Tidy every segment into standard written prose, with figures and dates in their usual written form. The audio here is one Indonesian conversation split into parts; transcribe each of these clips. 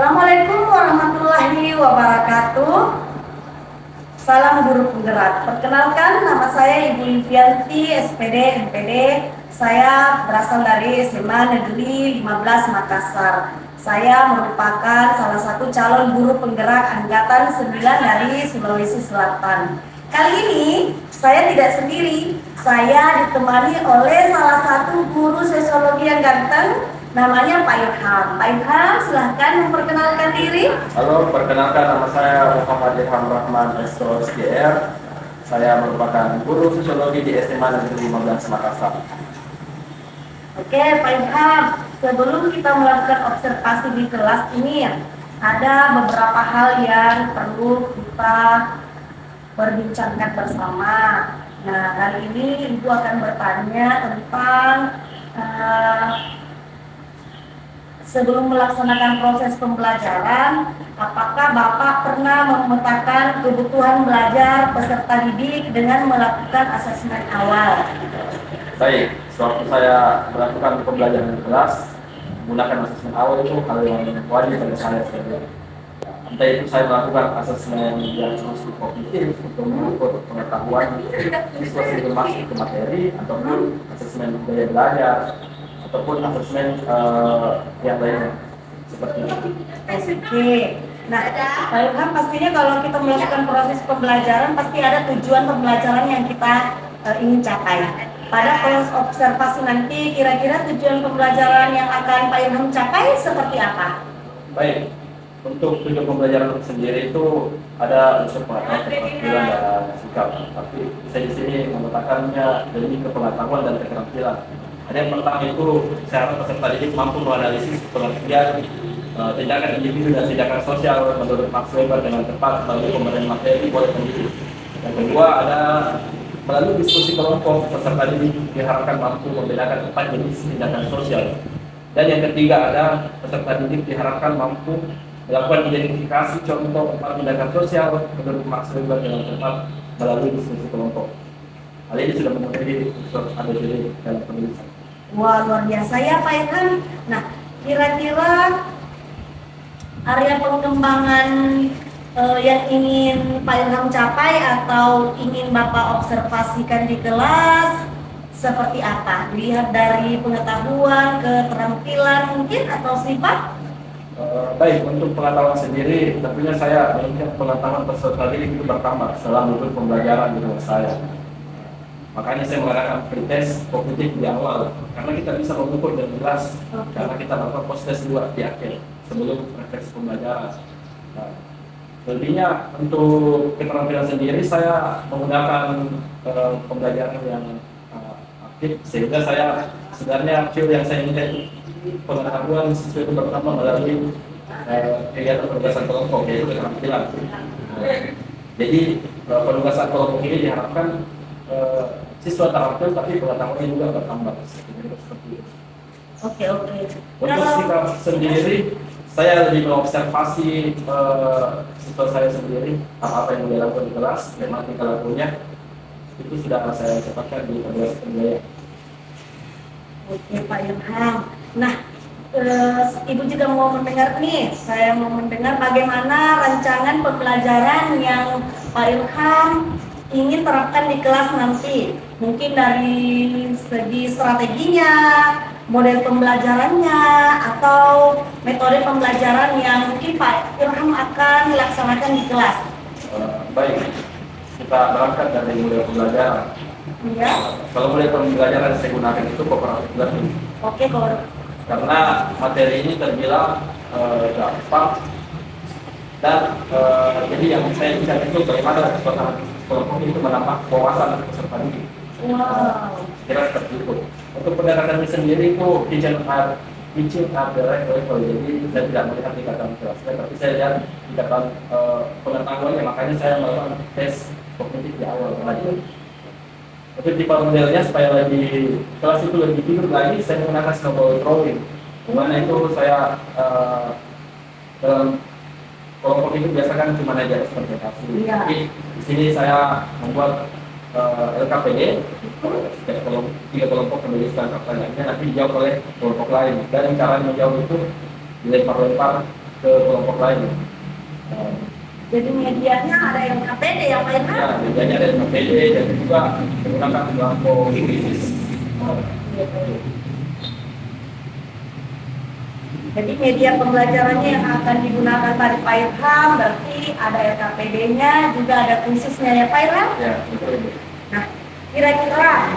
Assalamualaikum warahmatullahi wabarakatuh. Salam guru penggerak. Perkenalkan, nama saya Ibu Livianti, SPD, MPD. Saya berasal dari SMA Negeri 15 Makassar. Saya merupakan salah satu calon guru penggerak angkatan 9 dari Sulawesi Selatan. Kali ini saya tidak sendiri. Saya ditemani oleh salah satu guru sosiologi yang ganteng, namanya Pak Ilham. Pak Ilham, silahkan memperkenalkan diri. Halo, perkenalkan nama saya Muhammad Ilham Rahman SO SGR. Saya merupakan guru sosiologi di SMA Negeri 15 Makassar. Oke, Pak Ilham, sebelum kita melakukan observasi di kelas ini, ada beberapa hal yang perlu kita perbincangkan bersama. Nah, kali ini Ibu akan bertanya tentang sebelum melaksanakan proses pembelajaran, apakah Bapak pernah memetakan kebutuhan belajar peserta didik dengan melakukan asesmen awal? Baik, sewaktu saya melakukan pembelajaran di kelas, menggunakan asesmen awal itu hal yang wajib bagi saya sebagai entah itu saya melakukan asesmen yang bersifat kognitif untuk mengukur pengetahuan siswa sebelum masuk ke materi, ataupun asesmen gaya belajar, ataupun asesmen yang lainnya seperti itu. Oke. Nah, Pak Ilham, pastinya kalau kita melakukan proses pembelajaran pasti ada tujuan pembelajaran yang kita ingin capai. Pada proses observasi nanti, kira-kira tujuan pembelajaran yang akan Pak Ilham capai seperti apa? Baik, untuk tujuan pembelajaran sendiri itu ada unsur pengetahuan, keterampilan, dan sikap. Tapi saya di sini memetakannya lebih ke pengetahuan dan keterampilan. Ada yang pertama itu secara peserta didik mampu menganalisis pengertian tindakan individu dan tindakan sosial menurut Max Weber dengan tepat melalui pemberian materi oleh pendidik. Yang kedua ada melalui diskusi kelompok, peserta didik diharapkan mampu membedakan 4 jenis tindakan sosial. Dan yang ketiga ada peserta didik diharapkan mampu melakukan identifikasi contoh 4 tindakan sosial menurut Max Weber dengan tepat melalui diskusi kelompok. Hal ini sudah memenuhi unsur ABCD dalam penulisan. Wah, luar biasa ya Pak Ilham. Nah, kira-kira area pengembangan yang ingin Pak Ilham capai atau ingin Bapak observasikan di kelas seperti apa? Lihat dari pengetahuan, keterampilan mungkin atau sifat? Baik, untuk pengetahuan sendiri tentunya saya menginginkan pengetahuan peserta didik itu bertambah selama ikut pembelajaran di kelas saya. Makanya saya mengadakan pretest kognitif di awal, karena kita bisa mengukur dengan jelas, karena kita melakukan post-test 2 di akhir sebelum refleksi pembelajaran. Nah, lebihnya untuk keterampilan sendiri saya menggunakan pembelajaran yang aktif, sehingga saya sebenarnya feel yang saya inginkan pengetahuan siswa itu bertambah melalui kegiatan penugasan kelompok, yaitu keterampilan. Jadi penugasan kelompok ini diharapkan siswa terampil tapi pengetahuannya juga bertambah seperti itu. Oke. Untuk sikap sendiri, saya lebih mengobservasi siswa saya sendiri, apa yang dia lakukan di kelas, memang tingkah lakunya itu sudah saya cepatkan di penugasan pembelajaran. Oke Pak Ilham. Nah, Ibu juga mau mendengar nih, saya mau mendengar bagaimana rancangan pembelajaran yang Pak Ilham ingin terapkan di kelas nanti. Mungkin dari segi strateginya, model pembelajarannya, atau metode pembelajaran yang mungkin Pak Ilham akan dilaksanakan di kelas. Baik, kita berangkat dari model pembelajaran. Ya. Kalau model pembelajaran yang saya gunakan itu cooperative learning. Oke, Karena materi ini terbilang gampang dan jadi yang saya ingat itu bagaimana suasana kelompok itu menambah wawasan peserta didik. Wow. Kira seperti itu. Untuk pendekatannya sendiri itu teaching at the right level. Jadi saya tidak melihat tingkatan kelasnya, tapi saya lihat tingkatan pengetahuannya. Makanya saya melakukan tes kognitif di awal. Untuk tipe modelnya supaya lebih kelas itu lebih tidur lagi, saya menggunakan snowball drawing. Dimana itu saya dalam kelompok itu biasa kan cuma aja presentasi. Iya. Tapi di sini saya membuat LKPD, tiga kelompok menuliskan pertanyaannya, nanti dijawab oleh kelompok lain. Dan cara menjawab itu dilempar-lempar ke kelompok lain. Jadi medianya ada yang KPD yang lain Ya, medianya ada KPD dan juga menggunakan belangko krisis. Jadi media pembelajarannya yang akan digunakan pada Pak Ilham berarti ada LKPD-nya, juga ada khususnya ya Pak Ilham? Ya, betul. Nah, kira-kira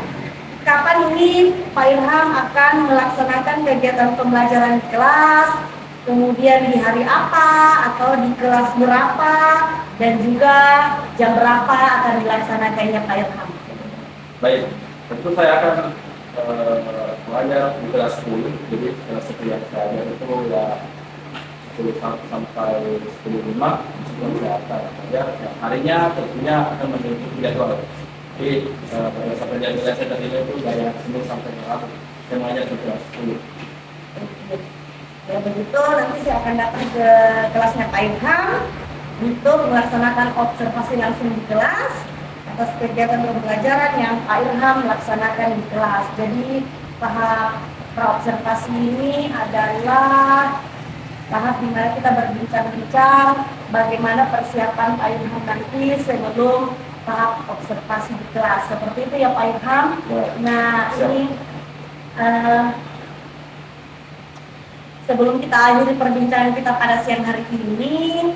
kapan ini Pak Ilham akan melaksanakan kegiatan pembelajaran di kelas, kemudian di hari apa atau di kelas berapa, dan juga jam berapa akan dilaksanakannya Pak Ilham? Baik, tentu saya akan mengajar di kelas 10, jadi kelas 10 yang saya ajar itu ya 10 sampai 10.05 sebelum saya akan mengajar. Harinya tentunya akan mengikuti jadwal. Jadi pada saat perjalanan saya tadi itu dari Senin sampai Rabu saya mengajar di kelas 10. Ya begitu, nanti saya akan datang ke kelasnya Pak Ilham untuk melaksanakan observasi langsung di kelas atas kegiatan pembelajaran yang Pak Ilham melaksanakan di kelas. Jadi tahap praobservasi ini adalah tahap di mana kita berbincang-bincang bagaimana persiapan Pak Ilham nanti sebelum tahap observasi di kelas. Seperti itu ya Pak Ilham. Nah ini sebelum kita akhiri perbincangan kita pada siang hari ini,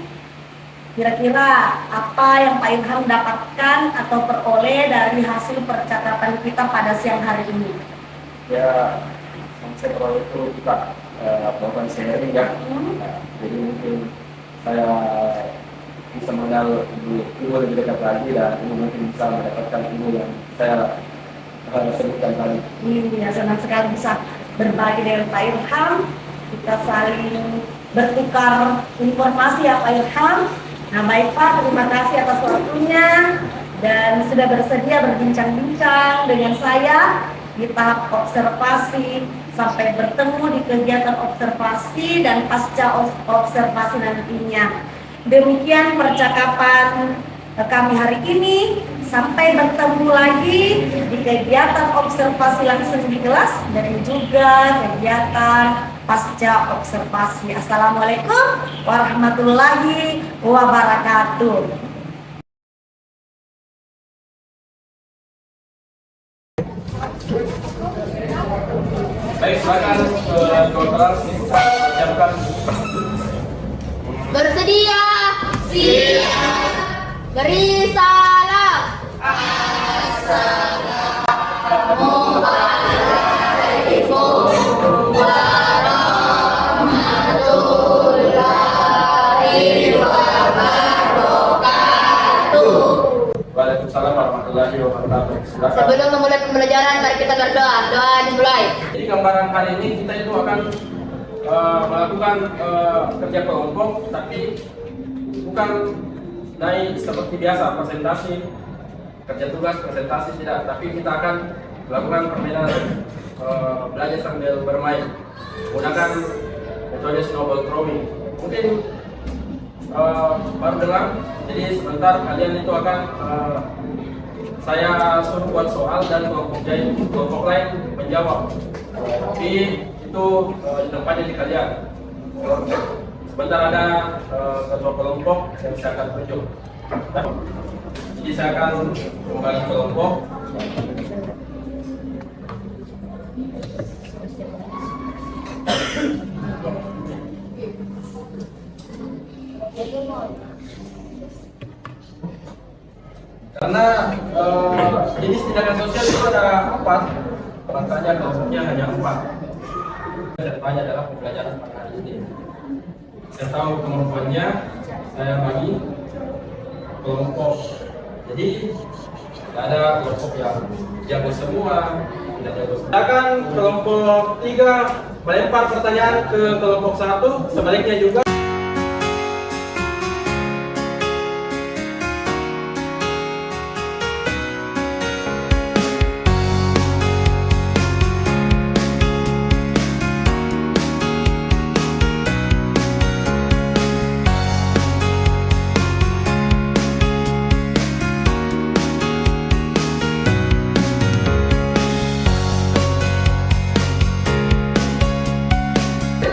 kira-kira apa yang Pak Ilham dapatkan atau peroleh dari hasil percakapan kita pada siang hari ini? Ya, yang saya peroleh itu kita melakukan sharing ya. Jadi mungkin saya bisa mengenal ilmu lebih dekat lagi dan mungkin bisa mendapatkan ilmu yang saya sebutkan tadi. Iya, senang sekali bisa berbagi dengan Pak Ilham. Kita saling bertukar informasi ya Pak Ilham. Nah baik Pak, terima kasih atas waktunya dan sudah bersedia berbincang-bincang dengan saya di tahap observasi sampai bertemu di kegiatan observasi dan pasca observasi nantinya. Demikian percakapan kami hari ini. Sampai bertemu lagi di kegiatan observasi langsung di kelas dan juga kegiatan pasca observasi. Assalamualaikum warahmatullahi wabarakatuh. Baik, silakan Dr. siapkan. Bersedia. Siap. Beri salam. Assalamualaikum warahmatullahi wabarakatuh. Waalaikumsalam warahmatullahi wabarakatuh. Silakan. Sebelum memulai pembelajaran, mari kita berdoa. Doa dimulai. Jadi gambaran hari ini kita itu akan melakukan kerja kelompok, tapi bukan naik seperti biasa presentasi, kerja tugas, presentasi tidak, tapi kita akan melakukan permainan belajar sambil bermain menggunakan metode snowball throwing. Mungkin baru dengar, jadi sebentar kalian itu akan saya suruh buat soal dan kelompok lain menjawab. Tapi itu tempatnya di kalian. Sebentar ada ketua kelompok yang saya akan tunjuk. Jadi saya akan membagi kelompok. Karena jenis tindakan sosial itu ada 4, makanya kelompoknya hanya 4. Ceritanya adalah pembelajaran pada hari ini. Saya tahu kemampuannya, saya bagi kelompok. Jadi tidak ada kelompok yang jago semua, tidak jago semua. Silakan kelompok 3 melempar pertanyaan ke kelompok 1, sebaliknya juga.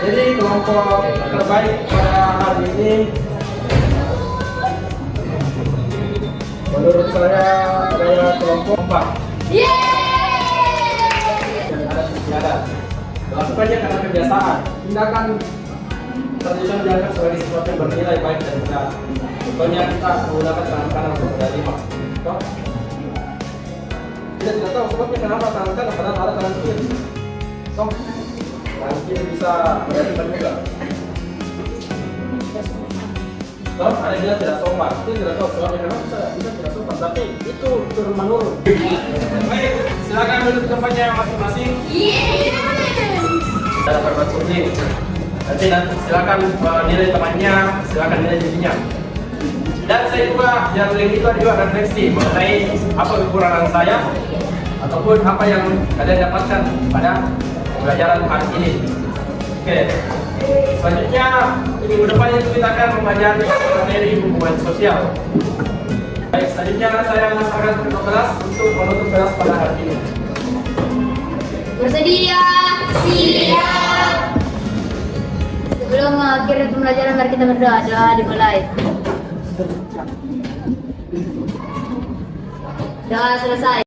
Jadi kelompok terbaik pada hari ini menurut saya adalah kelompok 4 yang ada di istiadat. Melakukannya karena kebiasaan, tindakan tradisional dianggap sebagai sesuatu yang bernilai baik dan benar. Contohnya kita menggunakan tangan kanan untuk menerima. Toh? Kita tidak tahu sebabnya kenapa tangan kanan padahal ada tangan kiri. Toh? Tangan kiri bisa menerima juga. Toh? Ada yang bilang tidak sopan. Kita tidak tahu sebabnya kenapa bisa tidak sopan. Tapi itu turun menurun. Baik, silakan duduk di tempatnya masing-masing. Dan berbuat kuning. Nanti silakan nilai temannya, silakan nilai dirinya. Dan saya juga yang itu juga refleksi mengenai apa kekurangan saya ataupun apa yang kalian dapatkan pada pembelajaran hari ini. Oke. Selanjutnya minggu depan itu kita akan mempelajari materi hubungan sosial. Baik, selanjutnya saya mengatakan ke kelas untuk menutup kelas pada hari ini. Bersedia? Siap. Sebelum mengakhiri pembelajaran, mari kita berdoa. Doa dimulai. Doa selesai.